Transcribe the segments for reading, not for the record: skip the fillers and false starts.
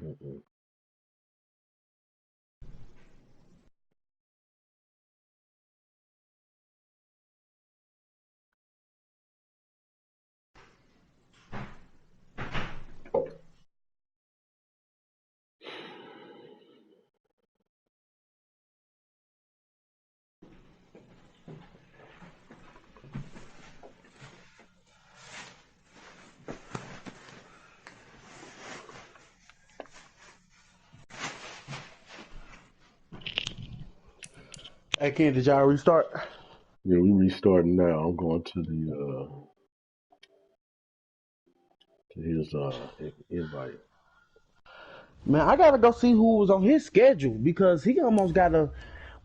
Mm-mm. Hey, Ken, did y'all restart? Yeah, we restarting now. I'm going to the to his invite. Man, I gotta go see who was on his schedule because he almost got a.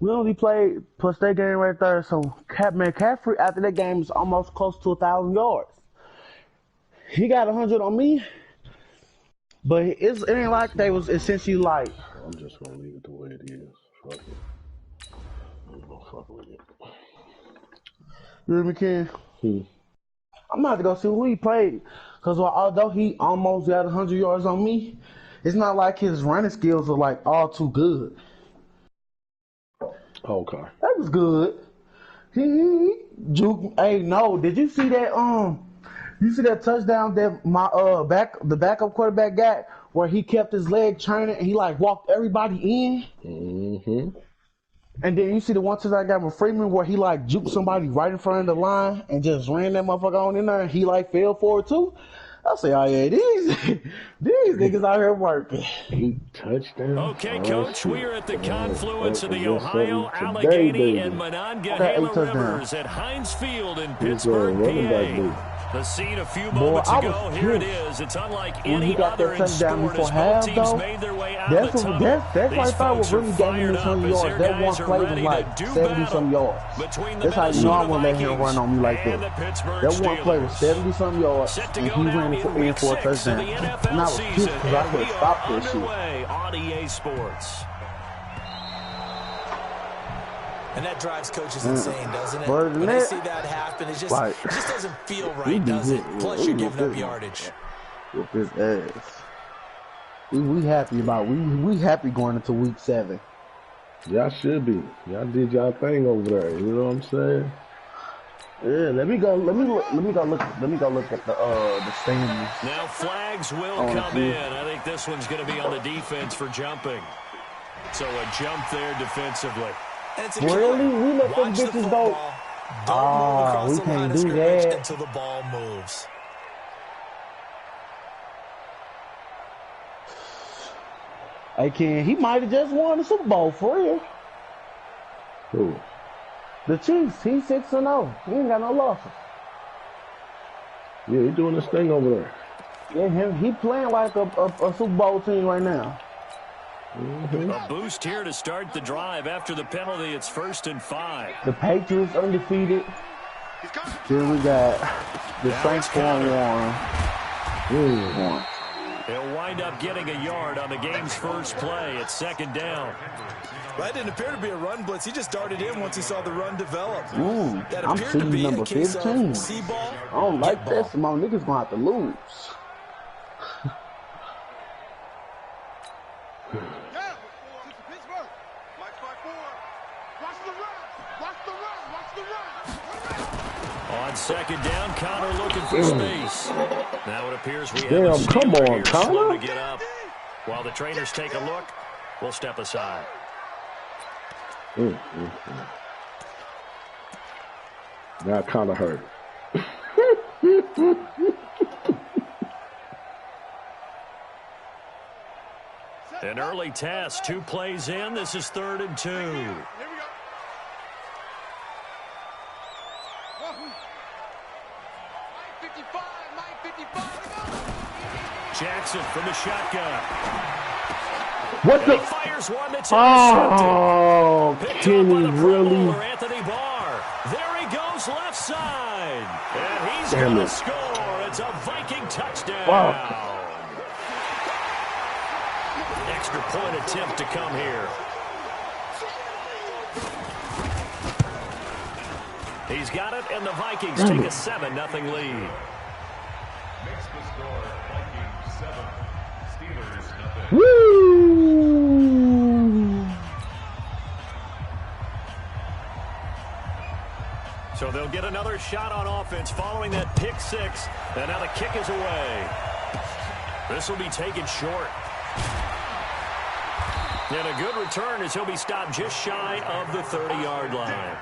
We only played plus that game right there. So, Caffrey after that game is almost close to 1,000 yards. He got 100 on me, but it ain't like they was essentially like. I'm just gonna leave it the way it is. Fuck it. I'm gonna fuck with it. You hear me, Ken? Hmm. I'm about to go see who he played because although he almost got 100 yards on me, it's not like his running skills are like all too good. Okay. That was good. He juke. Hey, no, did you see that? You see that touchdown that my the backup quarterback got where he kept his leg turning and he like walked everybody in. Mm-hmm. And then you see the one touchdown I got with Freeman where he like juked somebody right in front of the line and just ran that motherfucker on in there and he like fell for it too. I say, oh yeah, these niggas out here working. 8 touchdowns. Okay, Oh, Coach, shit. we are at the confluence of the Just Ohio, something today, Allegheny, baby. and Monongahela Rivers at Heinz Field in Pittsburgh, PA. The scene a few moments ago. Here it is. It's unlike any other in sport as both teams made their way out of the tunnel. That's These folks are fired up as their guys are ready to do battle between the Minnesota Vikings and the Pittsburgh Steelers. That one play was 70-some yards, Set to and go he now ran in for week 6 a touchdown. of the And I NFL was season, pissed because I and could we have are stopped this shit. underway on EA Sports. And that drives coaches insane, doesn't it? When they see that happen, it just doesn't feel right, does it? Plus, you're giving up yardage. With his ass. We happy about we happy going into week 7. Y'all should be. Y'all did y'all thing over there. You know what I'm saying? Yeah, let me go look at the standings. Now flags will come in. I think this one's going to be on the defense for jumping. So a jump there defensively. Really? We let them bitches go. Don't move across the line of scrimmage until the ball moves. Hey, Ken, he might have just won the Super Bowl for real. Who? The Chiefs. He's 6-0. He ain't got no losses. Yeah, he doing this thing over there. Yeah, he playing like a Super Bowl team right now. Mm-hmm. A boost here to start the drive after the penalty. It's 1st and 5. The Patriots undefeated. Then we got the Saints 4-1. He'll wind up getting a yard on the game's first play. It's 2nd down. That didn't appear to be a run blitz. He just darted in once he saw the run develop. That I'm appeared to be number a case 15. of see ball, I don't like ball. that. Some more niggas gonna have to lose. On 2nd down, Connor looking for space. Now it appears we have a Steeler here slow to get up. While the trainers take a look, we'll step aside. That kind of hurt. An early test, 2 plays in. This is 3rd and 2. Jackson from the shotgun. What the? He fires one that's intercepted. Oh, Kenny, really? Anthony Barr. There he goes left side. And he's going to score. It's a Viking touchdown. Wow. Extra point attempt to come here. He's got it, and the Vikings take a 7-0 lead. Makes the score Vikings 7, Steelers 0. Woo! So they'll get another shot on offense following that pick six. And now the kick is away. This will be taken short. And a good return as he'll be stopped just shy of the 30-yard line.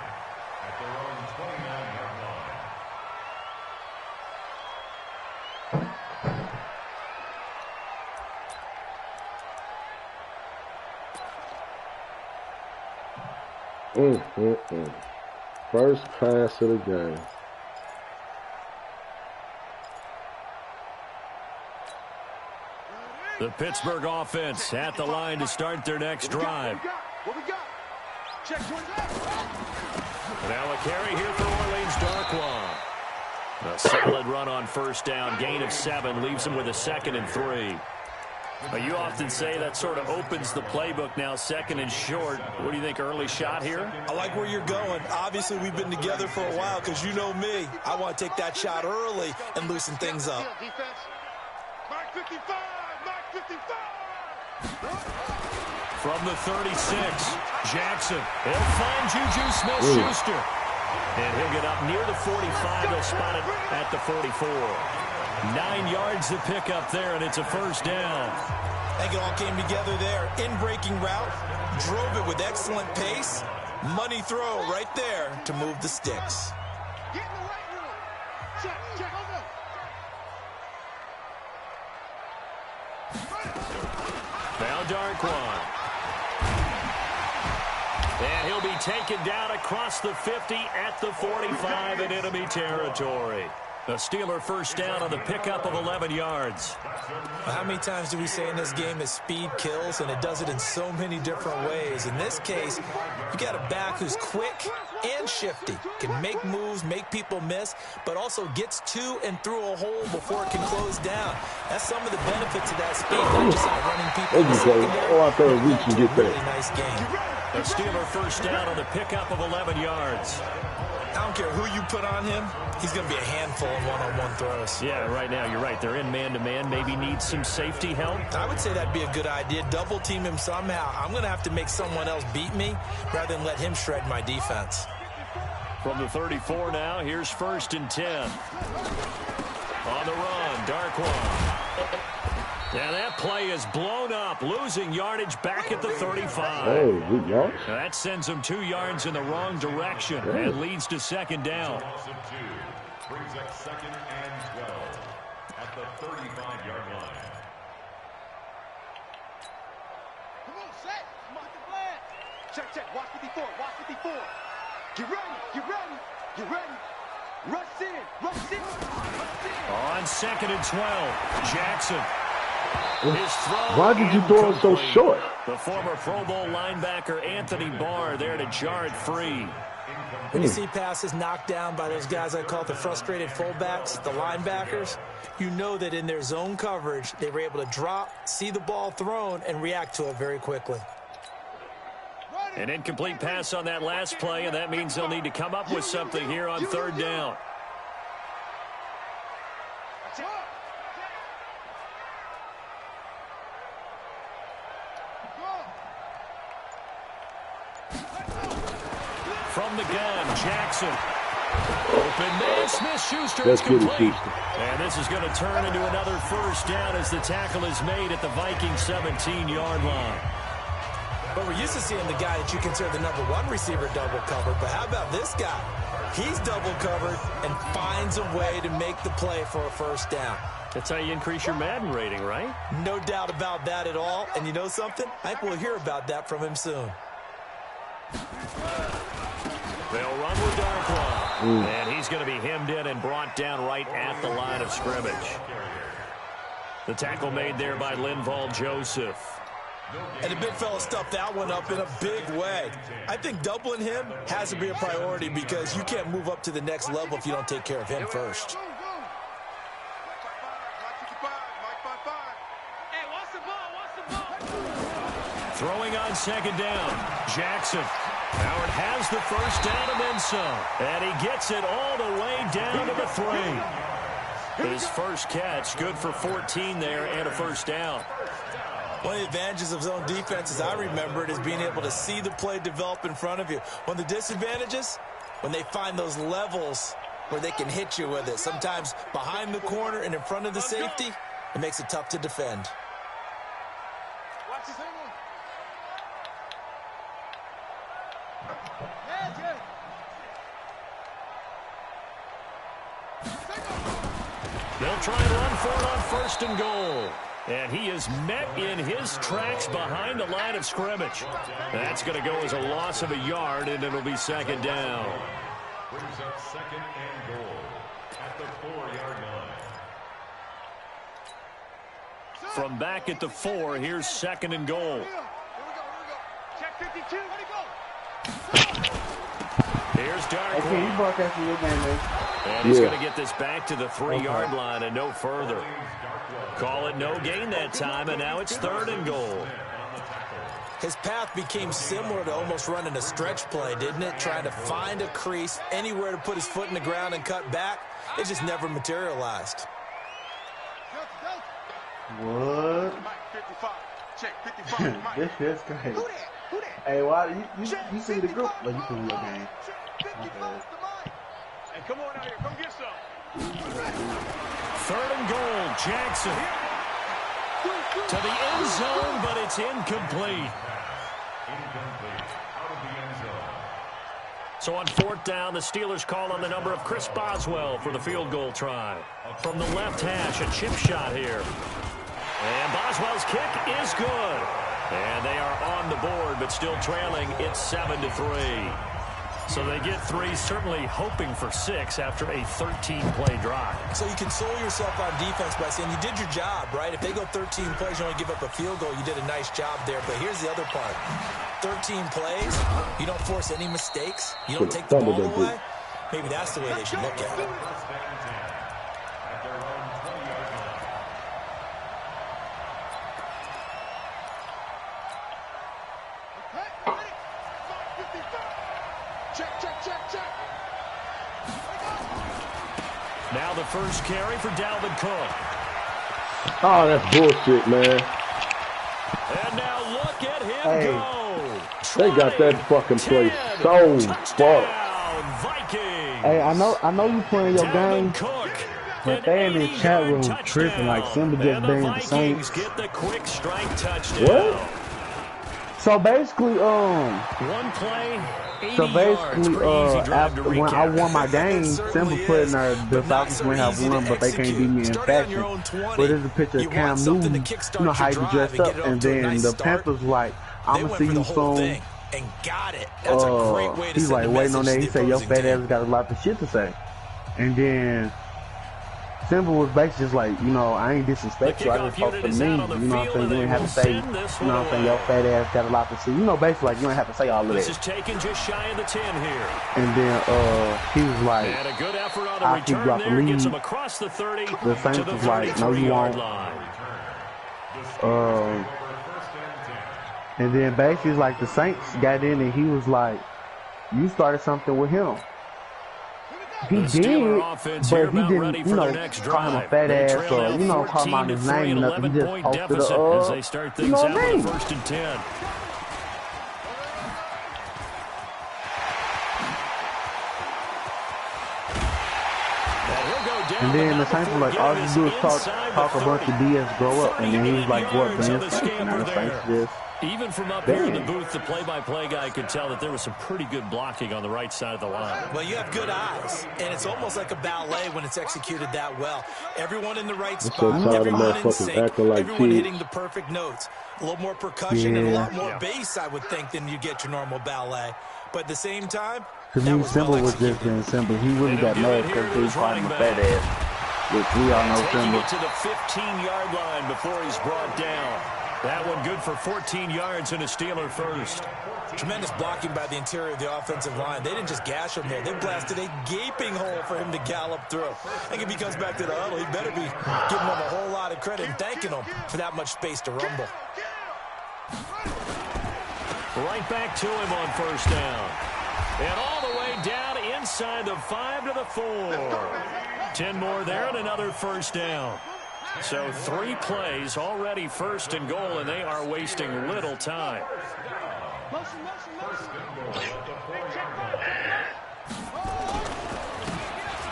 First pass of the game. The Pittsburgh offense at the line to start their next drive. What we got? Check towards that. Now a carry here for Orleans Darkwa. A solid run on first down. Gain of 7 leaves him with a 2nd and 3. You often say that sort of opens the playbook now, 2nd and short. What do you think, early shot here? I like where you're going. Obviously, we've been together for a while because you know me. I want to take that shot early and loosen things up. Defense. Mark 55. Mark 55. From the 36, Jackson. He'll find Juju Smith-Schuster. And he'll get up near the 45. They'll spot it at the 44. 9 yards to pick up there, and it's a first down. I think it all came together there. In-breaking route, drove it with excellent pace. Money throw right there to move the sticks. Get in the right room. Check, hold up. Now Darkwan. And he'll be taken down across the 50 at the 45 in enemy territory. A Steeler first down on the pickup of 11 yards. How many times do we say in this game that speed kills, and it does it in so many different ways? In this case, you got a back who's quick and shifty, can make moves, make people miss, but also gets to and through a hole before it can close down. That's some of the benefits of that speed, not just outrunning people. Out there, reach and get there. Really nice game. A Steeler first down on the pickup of 11 yards. I don't care who you put on him, he's going to be a handful in one-on-one throws. Yeah, right now, you're right. They're in man-to-man. Maybe needs some safety help. I would say that'd be a good idea. Double team him somehow. I'm going to have to make someone else beat me rather than let him shred my defense. From the 34 now, here's 1st and 10. On the run, Darkwan. Yeah, that play is blown up, losing yardage back at the 35. Oh, good yards. That sends him 2 yards in the wrong direction and leads to 2nd down. Brings up 2nd and 12 at the 35-yard line. Come on, set. Mark the plan. Check. Watch 54. Watch 54. Get ready. Rush in. On 2nd and 12, Jackson. Why did you throw it so short? The former Pro Bowl linebacker Anthony Barr there to jar it free. When you see passes knocked down by those guys I call the frustrated fullbacks, the linebackers, you know that in their zone coverage, they were able to drop, see the ball thrown, and react to it very quickly. An incomplete pass on that last play, and that means they'll need to come up with something here on 3rd down. From the gun, Jackson. Open man, Smith-Schuster is complete. And this is going to turn into another first down as the tackle is made at the Vikings 17-yard line. But we're used to seeing the guy that you consider the number 1 receiver double covered. But how about this guy? He's double covered and finds a way to make the play for a first down. That's how you increase your Madden rating, right? No doubt about that at all. And you know something? I think we'll hear about that from him soon. They'll run with Darkwan. And he's going to be hemmed in and brought down right at the line of scrimmage. The tackle made there by Linval Joseph. And the big fella stuffed that one up in a big way. I think doubling him has to be a priority because you can't move up to the next level if you don't take care of him first. Throwing on 2nd down, Jackson. Howard has the first down and then some. And he gets it all the way down to the 3. His first catch, good for 14 there and a first down. One of the advantages of zone defense, as I remember it, is being able to see the play develop in front of you. One of the disadvantages, when they find those levels where they can hit you with it. Sometimes behind the corner and in front of the safety, it makes it tough to defend. Watch this. They'll try and run for it on 1st and goal. And he is met in his tracks behind the line of scrimmage. That's going to go as a loss of a yard, and it'll be 2nd down. Brings up 2nd and goal at the 4-yard line. From back at the 4, here's 2nd and goal. Here we go. Check 52. Ready, go. Here's Dark. Okay, you broadcasting your game, man. And he's going to get this back to the 3-yard line and no further. Call it no gain that time, and now it's 3rd and goal. His path became similar to almost running a stretch play, didn't it? Trying to find a crease, anywhere to put his foot in the ground and cut back. It just never materialized. What? Mike 55. Check 55. Mike. This is crazy. Who that? Who that? Hey, why you see the group? Like you can your game. Check 55 to Mike. Hey, come on out here. Come get some. 3rd and goal, Jackson. To the end zone, but it's incomplete. Incomplete. Out of the end zone. So on 4th down, the Steelers call on the number of Chris Boswell for the field goal try. From the left hash, a chip shot here. And Boswell's kick is good. And they are on the board, but still trailing. It's 7-3. So they get 3, certainly hoping for 6 after a 13-play drive. So you console yourself on defense by saying you did your job, right? If they go 13 plays, you only give up a field goal, you did a nice job there. But here's the other part. 13 plays, you don't force any mistakes, you don't take the ball away. Maybe that's the way they should look at it. At their own 20-yard line. Check. Now the first carry for Dalvin Cook. Oh, that's bullshit, man. And now look at him Hey. go. They got that fucking place so fucked. Vikings. Hey, I know you playing your Dalvin game, Cook, but they in the chat room touchdown. tripping like Simba just And banged the Vikings Saints. get the quick strike touchdown. What? So basically, One play, 80 So yards. basically, Pretty easy drive after to when I recap. won my game, It Simba certainly put in is, there the but not Falcons so may have easy to won, but they can't beat me in execute. Starting on your fashion. own 20, But there's a picture of you Cam want something to Newton, kickstart you know how your he drive dressed and up, get it off and to a then nice the start. Panthers like, They I'm gonna went see for the you whole soon. thing and got it. That's a great way to He's send like a waiting on message that. to He the said, your opposing fat team. ass got a lot of shit to say. And then Simba was basically just like, I ain't disrespect you. I just talk for me. You know what I'm saying? You ain't have to say, you know what I'm saying? Your fat ass got a lot to say. Basically like you ain't have to say all of This that. is taken just shy of the 10 here. And then he was like, And a good effort on the I think return you got the there. Gets lead. him across the 30 The to Saints the was like, no, you 33-yard won't. line. And then basically like the Saints got in and he was like, you started something with him. He The did, Steeler offense but here he about didn't, ready for their next call him a drive. fat They ass trail or, now call him out his 14-3, name an or nothing. He just 11-point posted deficit as they start things out what I with mean? a 1st and 10. And then the Saints were like, all you do is talk a bunch of BS, grow up. And then he was like, what, man? And the Saints just... Even from up here in the booth, the play-by-play guy could tell that there was some pretty good blocking on the right side of the line. Well, you have good eyes, and it's almost like a ballet when it's executed that well. Everyone in the right spot, everyone in sync, everyone hitting the perfect notes. A little more percussion and a lot more bass, I would think, than you get your normal ballet. But at the same time, to me, Simba was just being Simba. He really got mad because he was calling him a fat ass, which we all know Taking Simba. it to the 15-yard line before he's brought down. That one good for 14 yards and a Steeler first. Tremendous blocking by the interior of the offensive line. They didn't just gash him there. They blasted a gaping hole for him to gallop through. I think if he comes back to the huddle, he better be giving them a whole lot of credit and thanking them for that much space to rumble. Right back to him on 1st down. And all the way down inside the 5 to the 4. 10 more there and another 1st down. So 3 plays already 1st and goal, and they are wasting little time.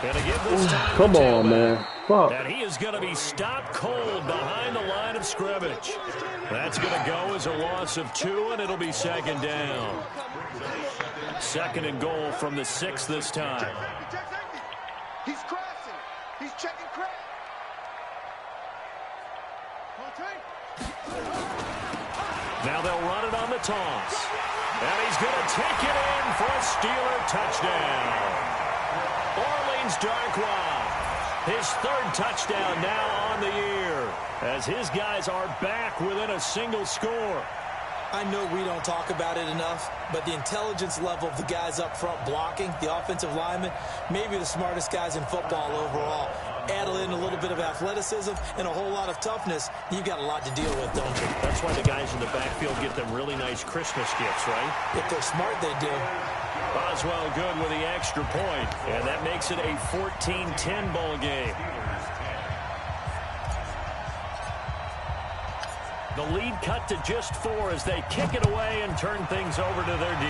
Gonna give this time Come on, man. Fuck. And he is going to be stopped cold behind the line of scrimmage. That's going to go as a loss of 2, and it'll be 2nd down. 2nd and goal from the 6 this time. He's crashing. He's checking crack. Now they'll run it on the toss. And he's going to take it in for a Steeler touchdown. Orleans Darkwa, his 3rd touchdown now on the year, as his guys are back within a single score. I know we don't talk about it enough, but the intelligence level of the guys up front blocking, the offensive linemen, maybe the smartest guys in football overall. Add in a little bit of athleticism and a whole lot of toughness, you've got a lot to deal with, don't you? That's why the guys in the backfield get them really nice Christmas gifts, right? If they're smart, they do. Boswell good with the extra point, and that makes it a 14-10 ball game. The lead cut to just 4 as they kick it away and turn things over to their D.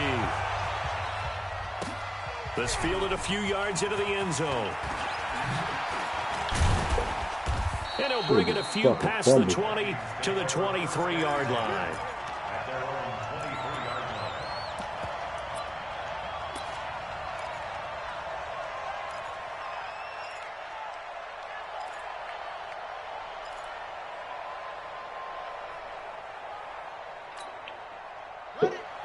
This fielded a few yards into the end zone. And he'll bring it a few past the 20 to the 23-yard line.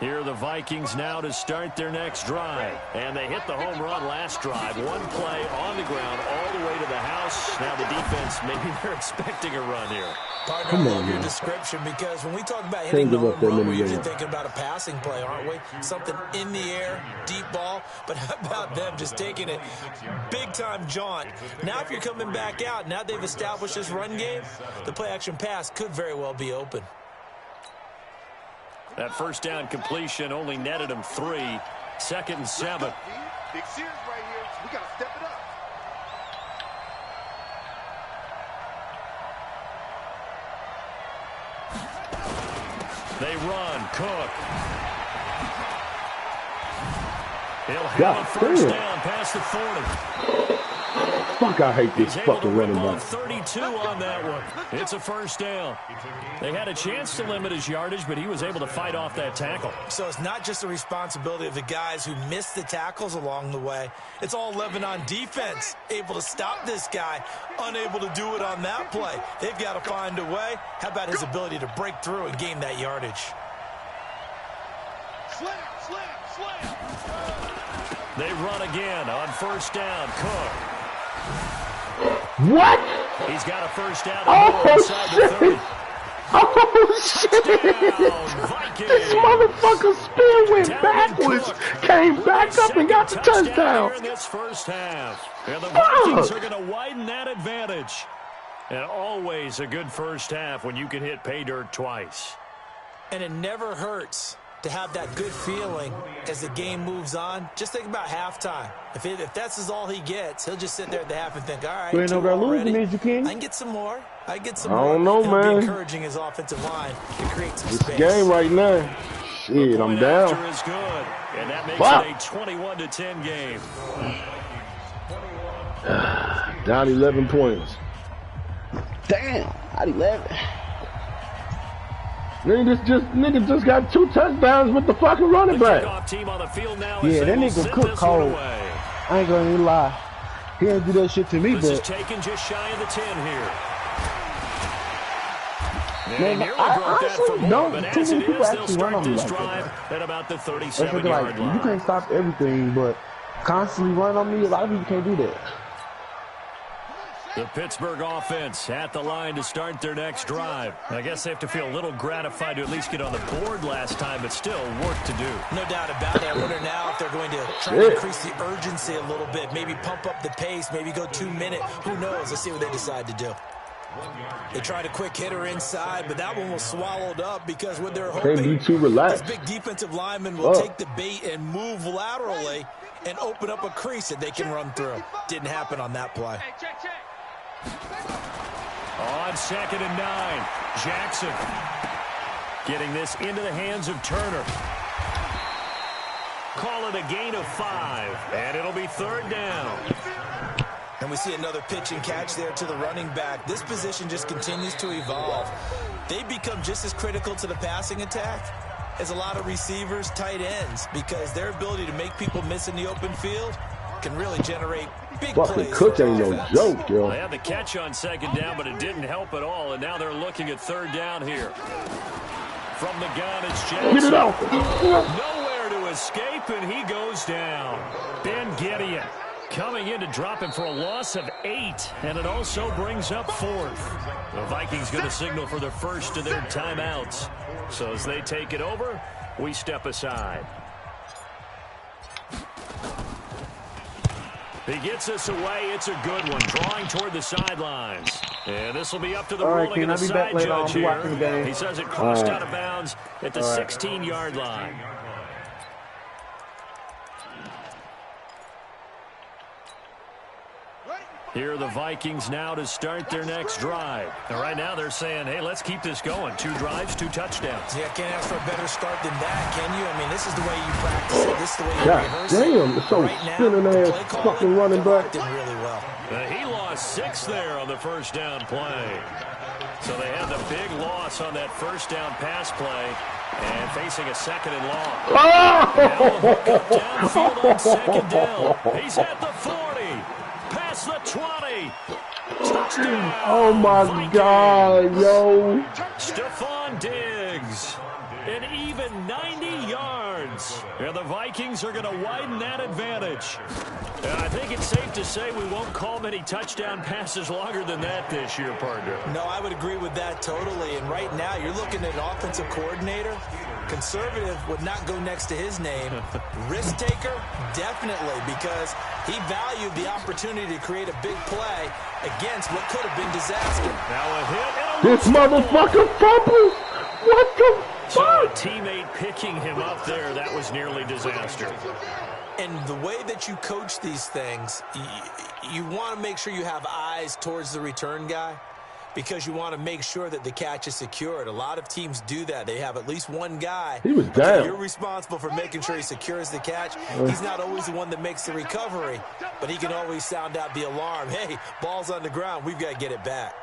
Here are the Vikings now to start their next drive. And they hit the home run last drive. 1 play on the ground all the way to the house. Now the defense, maybe they're expecting a run here. Partner, I love your description, because when we talk about hitting the home run, we're usually thinking about a passing play, aren't we? Something in the air, deep ball. But how about them just taking it big-time jaunt? Now if you're coming back out, now they've established this run game, the play-action pass could very well be open. That 1st down completion only netted him 3. 2nd and 7. Big series right here. We got to step it up. They run. Cook. He'll have a 1st down past the 40. Fuck, I hate this fucking running back. 32 on that one. It's a 1st down. They had a chance to limit his yardage, but he was able to fight off that tackle. So it's not just the responsibility of the guys who missed the tackles along the way. It's all 11 on defense, able to stop this guy, unable to do it on that play. They've got to find a way. How about his ability to break through and gain that yardage? Slam, slam, slam. They run again on 1st down. Cook. What? He's got a 1st down. Oh, inside the 30. Oh, shit. This motherfucker spin went backwards, came back up and got the touchdown. In this 1st half. And the Vikings are going to widen that advantage. And always a good 1st half when you can hit pay dirt twice. And it never hurts to have that good feeling as the game moves on. Just think about halftime. If that's all he gets, he'll just sit there at the half and think, all right, You ain't no better losing these, you can. I can get some more. I can get some I more. don't know, He'll man. be encouraging his offensive line to create some This space. game right now. Shit, I'm down. Is good, and that makes Fuck. it a 21-10 game. Down 11 points. Damn, at 11. Nigga just got 2 touchdowns with the fucking running The back. kickoff team on the field now as Yeah, they that will nigga zip Cook this one cold. away. I ain't gonna even lie. He ain't do that shit to me, This is but taken just shy of the 10 here. Man, They nearly I broke that honestly for more, don't- but too as many it people is, they'll actually run start on me this like that. drive at about the that's like, 37-yard you line. can't stop everything, but constantly run on me. A lot of people can't do that. The Pittsburgh offense at the line to start their next drive. I guess they have to feel a little gratified to at least get on the board last time, but still work to do. No doubt about it. I wonder now if they're going to try to increase the urgency a little bit, maybe pump up the pace, maybe go 2 minute. Who knows? Let's see what they decide to do. They tried a quick hitter inside, but that one was swallowed up because what they're hoping, Can't be too relaxed. this big defensive lineman will take the bait and move laterally and open up a crease that they can run through. Didn't happen on that play. Hey, check, check. On 2nd and 9, Jackson getting this into the hands of Turner. Call it a gain of 5, and it'll be 3rd down. And we see another pitch and catch there to the running back. This position just continues to evolve. They become just as critical to the passing attack as a lot of receivers, tight ends, because their ability to make people miss in the open field can really generate big Fucking plays. Cook ain't no joke, yo. They had the catch on 2nd down, but it didn't help at all, and now they're looking at 3rd down here. From the gun, it's Jackson. Get it out. Nowhere to escape, and he goes down. Ben Gideon coming in to drop him for a loss of 8, and it also brings up 4th. The Vikings going to signal for the first of their timeouts. So as they take it over, we step aside. He gets us away. It's a good one, drawing toward the sidelines. And this will be up to the ruling of the side judge here. He says it crossed out of bounds at the 16-yard line. Here are the Vikings now to start their next drive. And right now they're saying, hey, let's keep this going. 2 drives, 2 touchdowns. Yeah, can't ask for a better start than that, can you? I mean, this is the way you practice it. This is the way you rehearse it. Damn, it's so spinning ass fucking running back. Did really well. He lost 6 there on the first down play. So they had the big loss on that first down pass play and facing a 2nd and long. Now a hook up downfield on 2nd down. He's at the 40. Past the 20. Touchdown. Oh my Vikings. God, yo. Stephon Diggs. An even 90 yards. And the Vikings are going to widen that advantage. And I think it's safe to say we won't call many touchdown passes longer than that this year, partner. No, I would agree with that totally. And right now, you're looking at an offensive coordinator. Conservative would not go next to his name. Risk taker, definitely, because he valued the opportunity to create a big play against what could have been disaster. Now a hit and a This motherfucker fumbles. What the So a fuck? teammate picking him up there, that was nearly disaster. And the way that you coach these things, you want to make sure you have eyes towards the return guy because you want to make sure that the catch is secured. A lot of teams do that. They have at least one guy. He was down. You're responsible for making sure he secures the catch. He's not always the one that makes the recovery, but he can always sound out the alarm. Hey, ball's on the ground. We've got to get it back.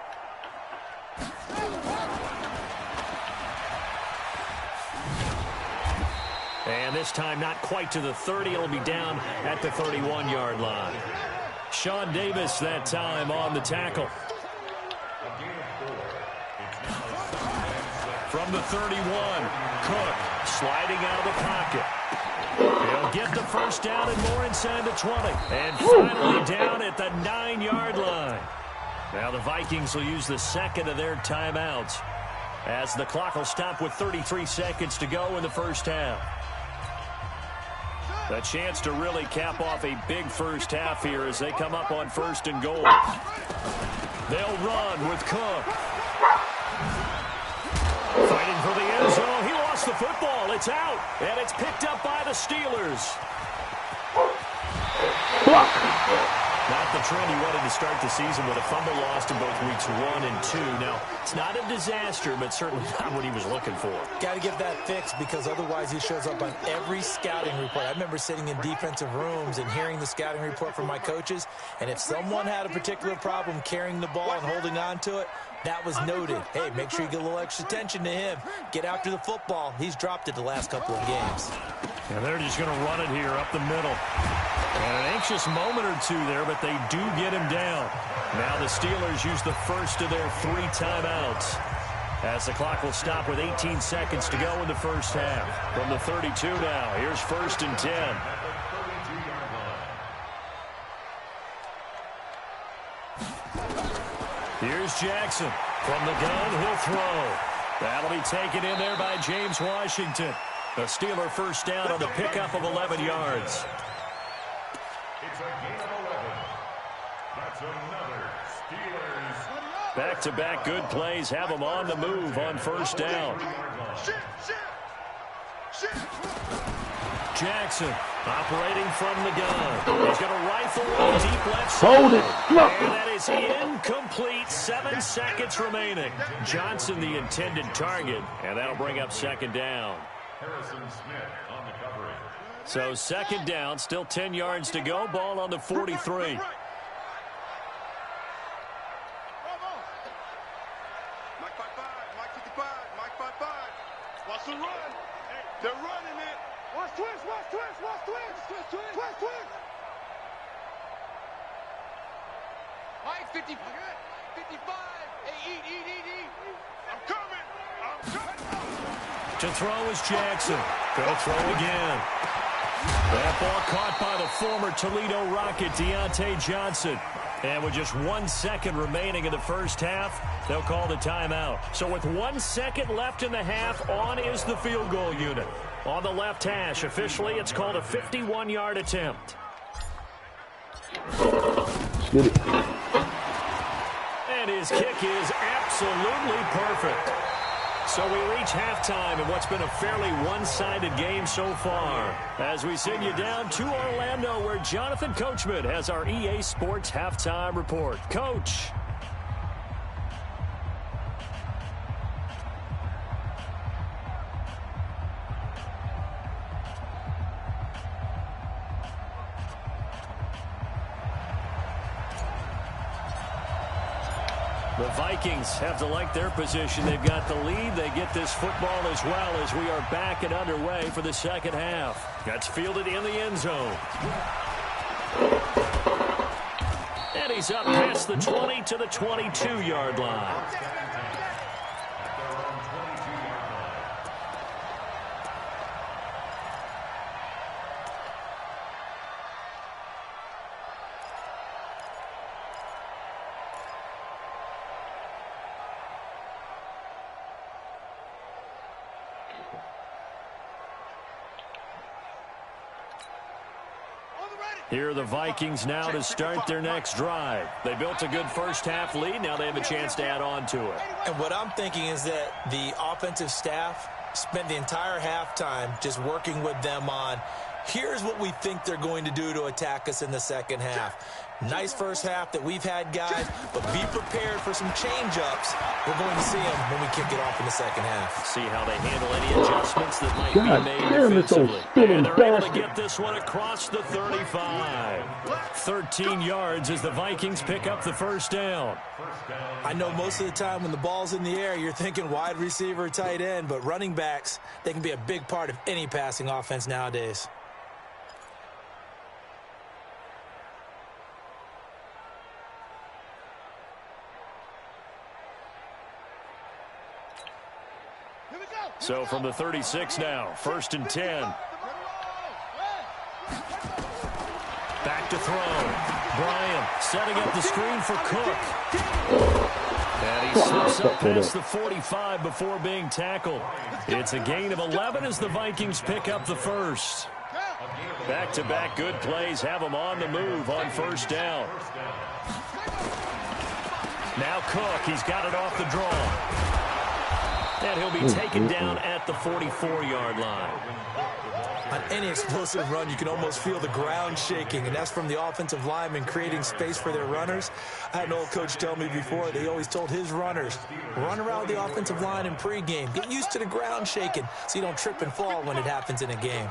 And this time not quite to the 30. It'll be down at the 31-yard line. Sean Davis that time on the tackle. From the 31, Cook sliding out of the pocket. He'll get the first down and more inside the 20. And finally down at the 9-yard line. Now the Vikings will use the second of their timeouts as the clock will stop with 33 seconds to go in the first half. A chance to really cap off a big first half here as they come up on 1st and goal. They'll run with Cook. Fighting for the end zone. He lost the football. It's out. And it's picked up by the Steelers. Not the trend he wanted to start the season with a fumble lost in both weeks 1 and 2. Now, it's not a disaster, but certainly not what he was looking for. Got to get that fixed because otherwise he shows up on every scouting report. I remember sitting in defensive rooms and hearing the scouting report from my coaches, and if someone had a particular problem carrying the ball and holding on to it, that was noted. Hey, make sure you get a little extra attention to him. Get after the football. He's dropped it the last couple of games. And they're just going to run it here up the middle. And an anxious moment or two there, but they do get him down. Now the Steelers use the first of their 3 timeouts as the clock will stop with 18 seconds to go in the first half. From the 32 now, here's 1st and 10. Here's Jackson. From the gun, he'll throw. That'll be taken in there by James Washington. A Steeler first down on the pickup of 11 yards. It's a gain of 11. That's another Steelers. Back-to-back good plays have them on the move on 1st down. Jackson Operating from the gun. He's going to rifle one deep left side. Hold it. And that is incomplete. 7 seconds remaining. Johnson the intended target, and that'll bring up second down. Harrison Smith on the coverage. So second down, still 10 yards to go. Ball on the 43. Watch the run. They're running it. Watch twist, watch twist, watch twist. Twist. Mike, 55. Hey, eat. I'm coming. To throw is Jackson. Go throw again. That ball caught by the former Toledo Rocket, Deontay Johnson. And with just 1 second remaining in the first half, they'll call the timeout. So with 1 second left in the half, on is the field goal unit. On the left hash, officially, it's called a 51-yard attempt. Get it. And his kick is absolutely perfect. So we reach halftime in what's been a fairly one-sided game so far. As we send you down to Orlando, where Jonathan Coachman has our EA Sports halftime report. Coach. The Vikings have to like their position. They've got the lead. They get this football as well as we are back and underway for the second half. That's fielded in the end zone. And he's up past the 20 to the 22-yard line. Here are the Vikings now to start their next drive. They built a good first half lead. Now they have a chance to add on to it. And what I'm thinking is that the offensive staff spent the entire halftime just working with them on, here's what we think they're going to do to attack us in the second half. Nice first half that we've had, guys, but be prepared for some change-ups. We're going to see them when we kick it off in the second half. See how they handle any adjustments that might be made defensively. And they're able to get this one across the 35. 13 yards as the Vikings pick up the first down. I know most of the time when the ball's in the air, you're thinking wide receiver, tight end, but running backs, they can be a big part of any passing offense nowadays. So from the 36 now, 1st and 10. Back to throw. Bryant setting up the screen for Cook. And he slips up past the 45 before being tackled. It's a gain of 11 as the Vikings pick up the first. Back-to-back good plays have them on the move on first down. Now Cook, he's got it off the draw. And he'll be taken down at the 44-yard line. On any explosive run, you can almost feel the ground shaking, and that's from the offensive linemen creating space for their runners. I had an old coach tell me before, they always told his runners, run around the offensive line in pregame. Get used to the ground shaking so you don't trip and fall when it happens in a game.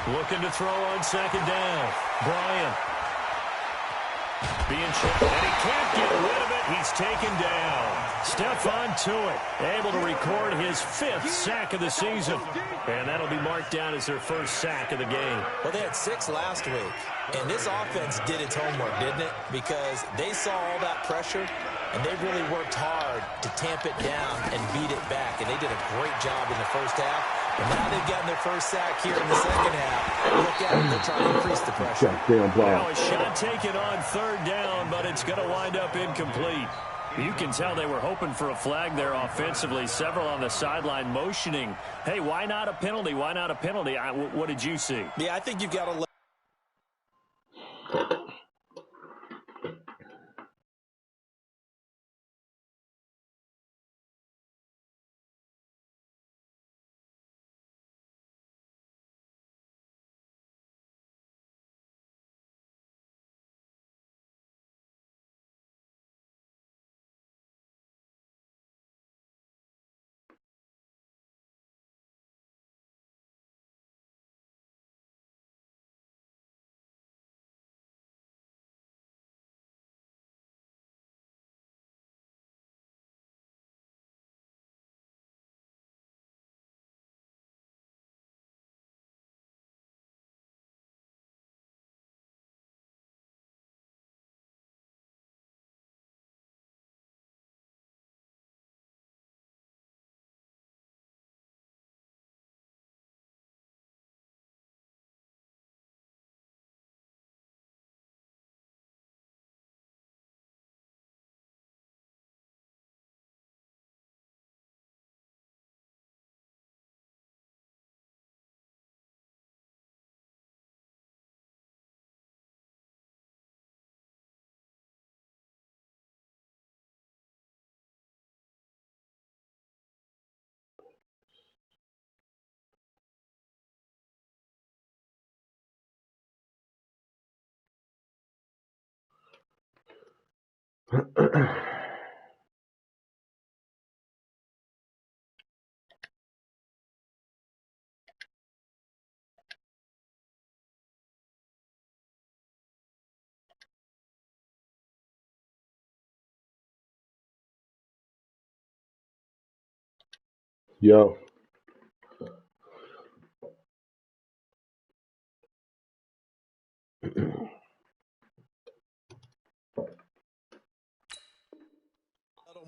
Looking to throw on second down. Bryant. Being checked, and he can't get rid of it. He's taken down. Stephon Tuitt able to record his 5th sack of the season. And that'll be marked down as their first sack of the game. Well, they had 6 last week. And this offense did its homework, didn't it? Because they saw all that pressure, and they really worked hard to tamp it down and beat it back. And they did a great job in the first half. And now they've gotten their first sack here in the second half. Look at them. They're trying to increase the pressure. Now a shot taken on 3rd down, but it's going to wind up incomplete. You can tell they were hoping for a flag there offensively. Several on the sideline motioning, hey, why not a penalty? Why not a penalty? What did you see? Yeah, I think you've got to Yo.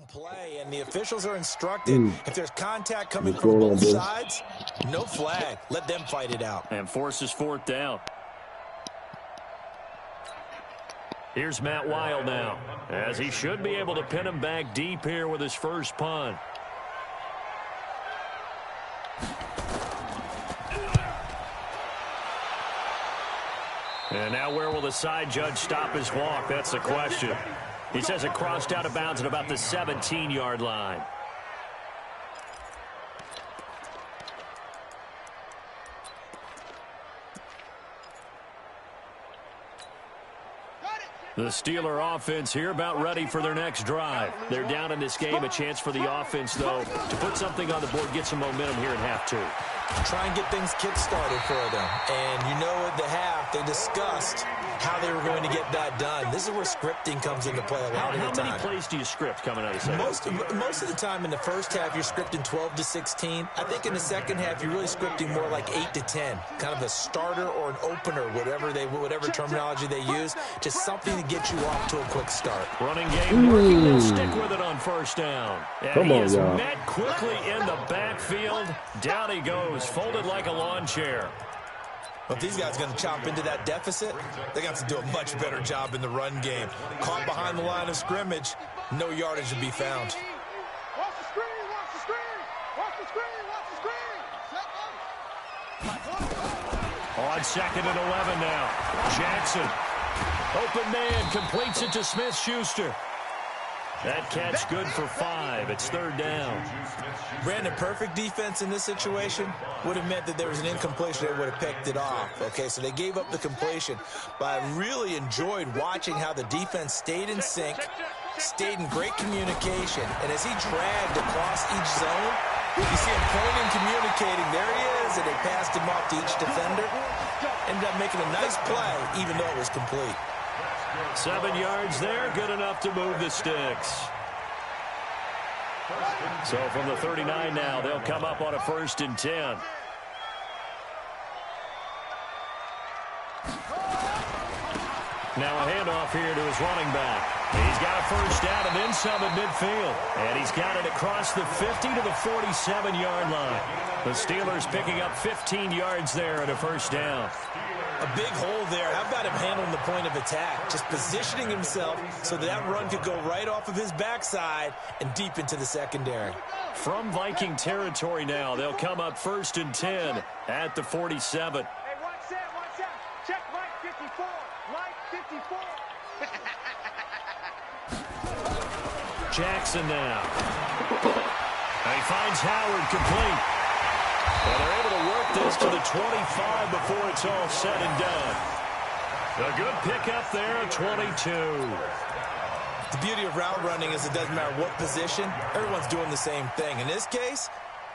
Play, and the officials are instructed if there's contact coming What's from going on, both boys? sides, no flag. Let them fight it out. And forces fourth down. Here's Matt Weil now, as he should be able to pin him back deep here with his first punt. And now where will the side judge stop his walk? That's the question. He says it crossed out of bounds at about the 17-yard line. The Steeler offense here about ready for their next drive. They're down in this game. A chance for the offense, though, to put something on the board, get some momentum here in half two. Try and get things kick-started for them. And you know at the half, they discussed how they were going to get that done. This is where scripting comes into play a lot of the time. How many plays do you script coming out of the second? Most of the time in the first half, you're scripting 12 to 16. I think in the second half, you're really scripting more like 8 to 10. Kind of a starter or an opener, whatever terminology they use. Just something to get you off to a quick start. Running game working. They'll stick with it on first down. And Come he on, is y'all. met quickly in the backfield. Down he goes, folded like a lawn chair. But if these guys are going to chop into that deficit, they got to do a much better job in the run game. Caught behind the line of scrimmage, no yardage to be found. Watch the screen, watch the screen, watch the screen, watch the screen. On second and 11 now. Jackson. Open man, completes it to Smith-Schuster. That catch good for 5. It's third down. Brandon, perfect defense in this situation would have meant that there was an incompletion. They would have picked it off. Okay, so they gave up the completion. But I really enjoyed watching how the defense stayed in sync, stayed in great communication. And as he dragged across each zone, you see him pointing, communicating. There he is, and they passed him off to each defender. Ended up making a nice play, even though it was complete. 7 yards there, good enough to move the sticks. So from the 39 now, they'll come up on a 1st and 10. Now a handoff here to his running back. He's got a first down and then some at midfield. And he's got it across the 50 to the 47-yard line. The Steelers picking up 15 yards there and a first down. A big hole there. How about him handling the point of attack? Just positioning himself so that run could go right off of his backside and deep into the secondary. From Viking territory now, they'll come up 1st and 10 at the 47. Hey, watch that, check right 54, right 54. Jackson now. And he finds Howard complete. And they're able to work this to the 25 before it's all said and done. A good pickup there, 22. The beauty of route running is it doesn't matter what position, everyone's doing the same thing. In this case,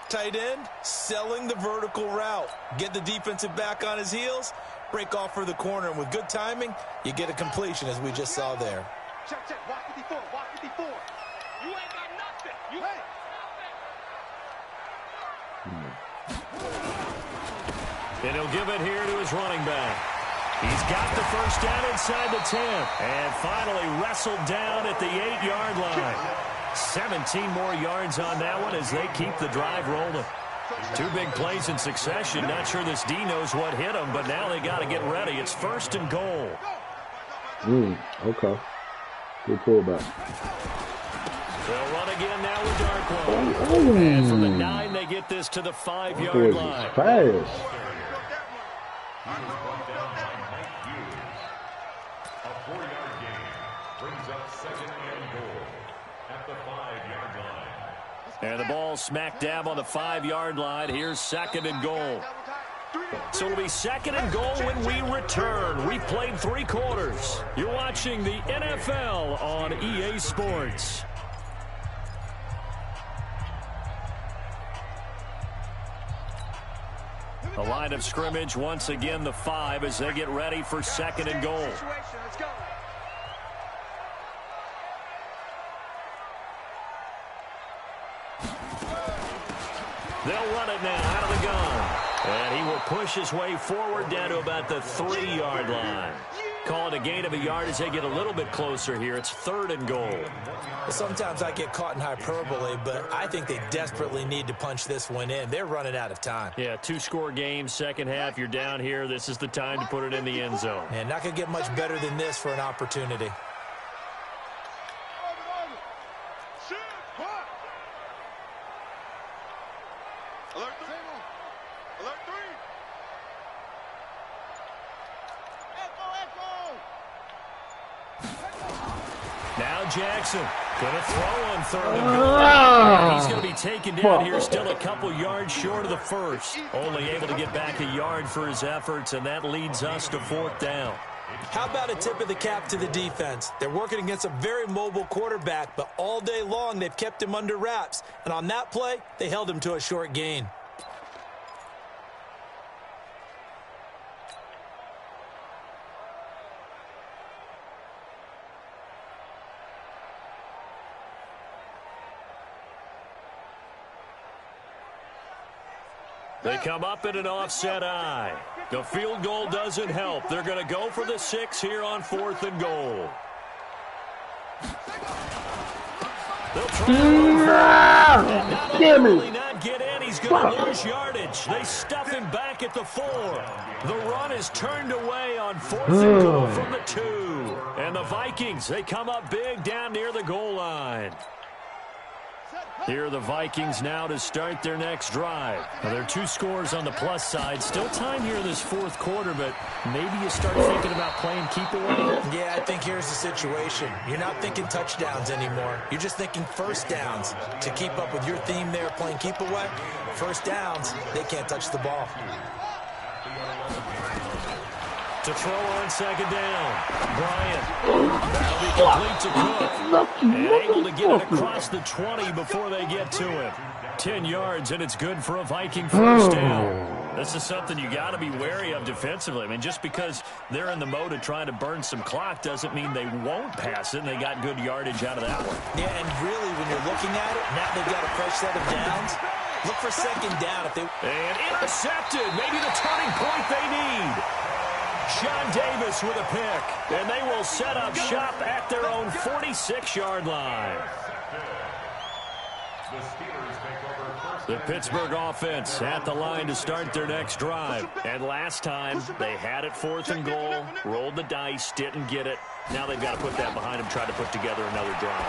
tight end, selling the vertical route. Get the defensive back on his heels, break off for the corner, and with good timing, you get a completion as we just saw there. Check, watch 54, watch 54. You ain't got nothing. You ain't. And he'll give it here to his running back. He's got the first down inside the 10. And finally wrestled down at the 8-yard line. 17 more yards on that one as they keep the drive rolling. 2 big plays in succession. Not sure this D knows what hit him, but now they got to get ready. It's 1st and goal. Okay. Good pullback. They'll run again now with Darkwa. And from the 9, they get this to the 5-yard line. Fast. A 4-yard gain brings up 2nd and goal at the 5-yard line. And the ball smack dab on the 5-yard line. Here's 2nd and goal. So it'll be 2nd and goal when we return. We've played 3 quarters. You're watching the NFL on EA Sports. The line of scrimmage, once again, the 5 as they get ready for 2nd and goal. They'll run it now out of the gun. And he will push his way forward down to about the 3-yard line. Call it a gain of a yard as they get a little bit closer here. It's 3rd and goal. Sometimes I get caught in hyperbole, but I think they desperately need to punch this one in. They're running out of time. Yeah, 2-score game, second half. You're down here. This is the time to put it in the end zone. And not going to get much better than this for an opportunity. Now Jackson going to throw on 3rd and goal. And he's going to be taken down here, still a couple yards short of the first. Only able to get back a yard for his efforts, and that leads us to 4th down. How about a tip of the cap to the defense? They're working against a very mobile quarterback, but all day long they've kept him under wraps. And on that play, they held him to a short gain. They come up in an offset eye. The field goal doesn't help. They're going to go for the 6 here on 4th and goal. They'll try to not get in. He's going to lose yardage. They stuff him back at the 4. The run is turned away on 4th and goal from the 2. And the Vikings, they come up big down near the goal line. Here are the Vikings now to start their next drive. Now, there are 2 scores on the plus side. Still time here in this 4th quarter, but maybe you start thinking about playing keep away. Yeah, I think here's the situation. You're not thinking touchdowns anymore. You're just thinking first downs. To keep up with your theme there, playing keep away, first downs, they can't touch the ball. To throw on 2nd down. Bryant. That'll be complete to Cook. And able to get it across the 20 before they get to him. 10 yards, and it's good for a Viking first down. This is something you got to be wary of defensively. I mean, just because they're in the mode of trying to burn some clock doesn't mean they won't pass it, and they got good yardage out of that one. Yeah, and really, when you're looking at it, now they've got a fresh set of downs. Look for 2nd down. And intercepted. Maybe the turning point they need. Sean Davis with a pick, and they will set up shop at their own 46-yard line. The Pittsburgh offense at the line to start their next drive. And last time, they had it 4th and goal, rolled the dice, didn't get it. Now they've got to put that behind them, try to put together another drive.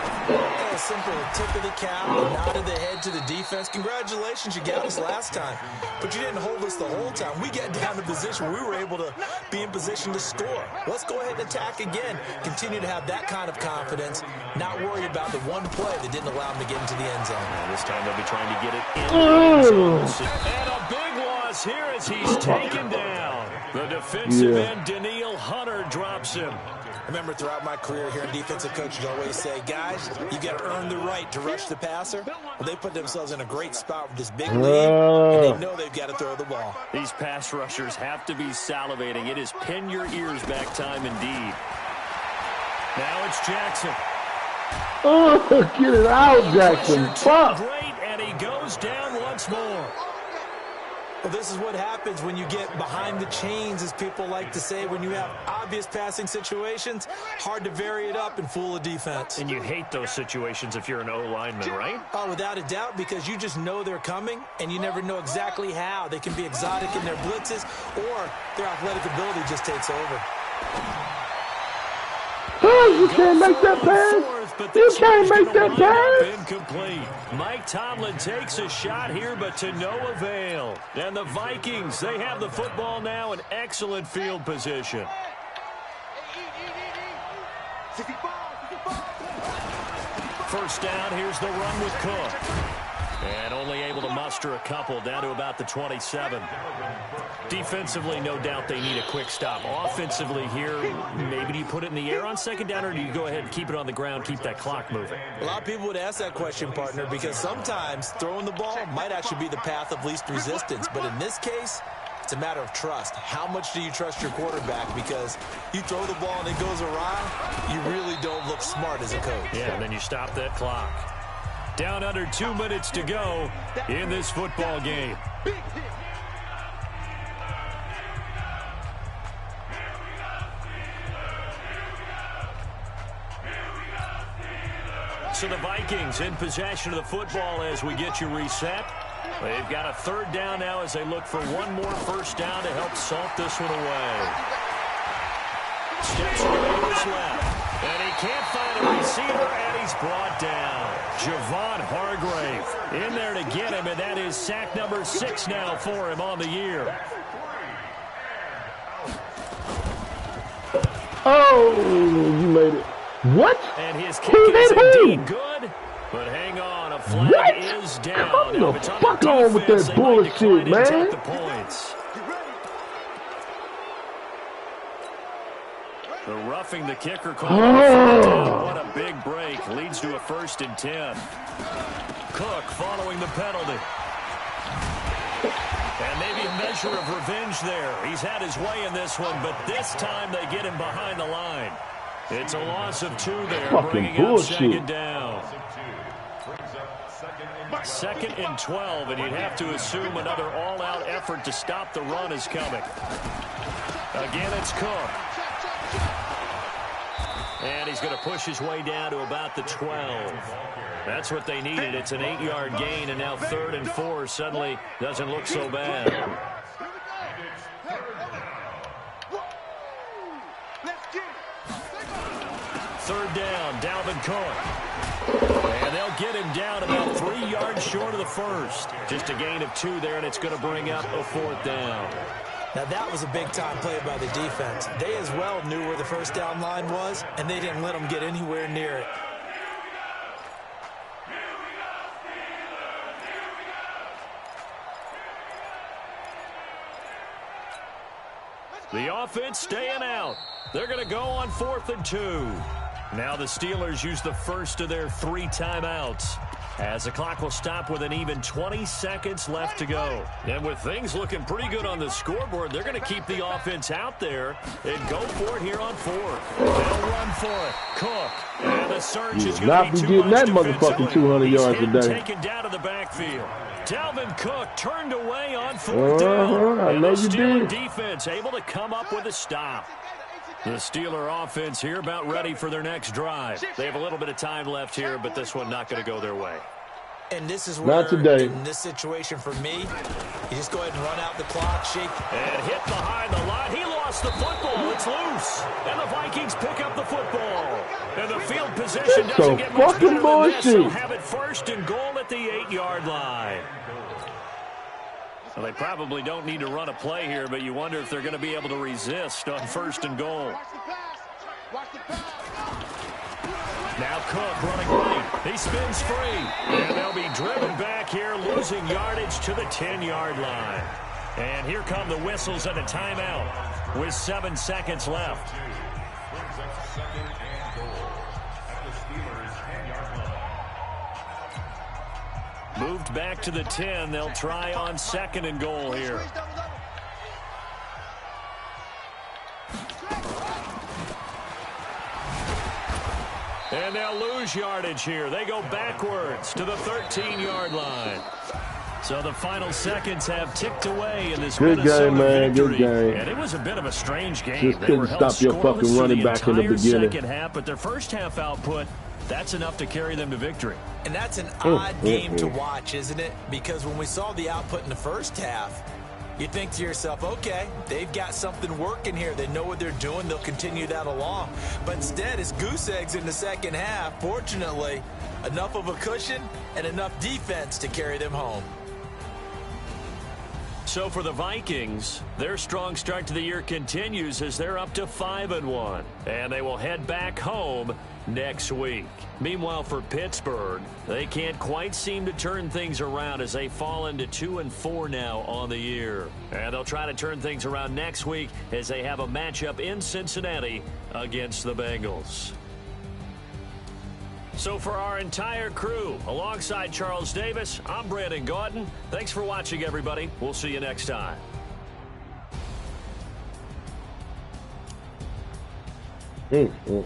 A simple tip of the cap, a nod of the head to the defense. Congratulations, you got us last time. But you didn't hold us the whole time. We got down to position where we were able to be in position to score. Let's go ahead and attack again. Continue to have that kind of confidence, not worry about the one play that didn't allow them to get into the end zone. And this time they'll be trying to get it in the end zone. And a big loss here as he's taken down. The defensive end, Daniil Hunter, drops him. I remember throughout my career here in defensive coaches always say, guys, you got to earn the right to rush the passer. Well, they put themselves in a great spot with this big lead, and they know they've got to throw the ball. These pass rushers have to be salivating. It is pin your ears back time indeed. Now it's Jackson. Oh, get it out, Jackson. Fuck. Great, and he goes down once more. Well, this is what happens when you get behind the chains, as people like to say. When you have obvious passing situations, hard to vary it up and fool a defense. And you hate those situations if you're an O-lineman, right? Oh, without a doubt, because you just know they're coming, and you never know exactly how. They can be exotic in their blitzes, or their athletic ability just takes over. Oh, you can't make that pass. You can't make that pass. Incomplete. Mike Tomlin takes a shot here, but to no avail. And the Vikings, they have the football now in excellent field position. First down, here's the run with Cook. And only able to muster a couple down to about the 27. Defensively, no doubt they need a quick stop. Offensively here, maybe do you put it in the air on second down, or do you go ahead and keep it on the ground, keep that clock moving? A lot of people would ask that question, partner, because sometimes throwing the ball might actually be the path of least resistance. But in this case, it's a matter of trust. How much do you trust your quarterback? Because you throw the ball and it goes awry, you really don't look smart as a coach. Yeah, and then you stop that clock. Down under 2 minutes to go in this football game. So the Vikings in possession of the football as we get you reset. They've got a third down now as they look for one more first down to help salt this one away. Steps away to his left. And he can't find a receiver, and he's brought down. Javon Hargrave in there to get him, and that is sack number 6 now for him on the year. Oh, you made it. What? And his kick is indeed good. But hang on, a flag is down. Come Now, the if it's on fuck the on with defense, that they might bullshit, decline to man. take the points. The roughing the kicker call. What a big break. Leads to a 1st and 10. Cook following the penalty. And maybe a measure of revenge there. He's had his way in this one, but this time they get him behind the line. It's a loss of 2 there, Fucking bringing up bullshit. second down. 2nd and 12, and you'd have to assume another all-out effort to stop the run is coming. Again, it's Cook. And he's going to push his way down to about the 12. That's what they needed. It's an 8-yard gain, and now 3rd and 4 suddenly doesn't look so bad. Third down, Dalvin Cook. And they'll get him down about 3 yards short of the first. Just a gain of 2 there, and it's going to bring up a 4th down. Now, that was a big-time play by the defense. They as well knew where the first down line was, and they didn't let them get anywhere near it. The offense staying out. They're going to go on 4th and 2. Now the Steelers use the first of their 3 timeouts, as the clock will stop with an even 20 seconds left to go. And with things looking pretty good on the scoreboard, they're going to keep the offense out there and go for it here on 4th. They'll run for it. Cook. And the surge is going to be too much that motherfucking 200 yards a day. Taken down to the backfield. Dalvin Cook turned away on 4th down. I And know the you Steeler did. defense able to come up with a stop. The Steeler offense here about ready for their next drive. They have a little bit of time left here, but this one not going to go their way. And this is where, Not today. in this situation for me, you just go ahead and run out the clock, shake. And hit behind the line. He lost the football. It's loose. And the Vikings pick up the football. And the field position That's doesn't some get much fucking better than this. They'll bullshit. have it 1st and goal at the 8-yard line. Well, they probably don't need to run a play here, but you wonder if they're going to be able to resist on 1st and goal. Now Cook running right. He spins free. And they'll be driven back here, losing yardage to the 10-yard line. And here come the whistles and a timeout with 7 seconds left. Moved back to the 10. They'll try on 2nd and goal here. And they'll lose yardage here. They go backwards to the 13-yard line. So the final seconds have ticked away in this Good Minnesota game, man. victory. Good game. And it was a bit of a strange game. Just They couldn't were held stop your scoreless fucking running through back in the entire beginning. second half, but their first half output, that's enough to carry them to victory. And that's an odd game to watch, isn't it? Because when we saw the output in the first half, you think to yourself, okay, they've got something working here. They know what they're doing. They'll continue that along. But instead, it's goose eggs in the second half. Fortunately, enough of a cushion and enough defense to carry them home. So for the Vikings, their strong start to the year continues as they're up to 5-1. And they will head back home next week. Meanwhile, for Pittsburgh, they can't quite seem to turn things around as they fall into 2-4 now on the year. And they'll try to turn things around next week as they have a matchup in Cincinnati against the Bengals. So for our entire crew, alongside Charles Davis, I'm Brandon Gaudin. Thanks for watching, everybody. We'll see you next time. Mm-hmm.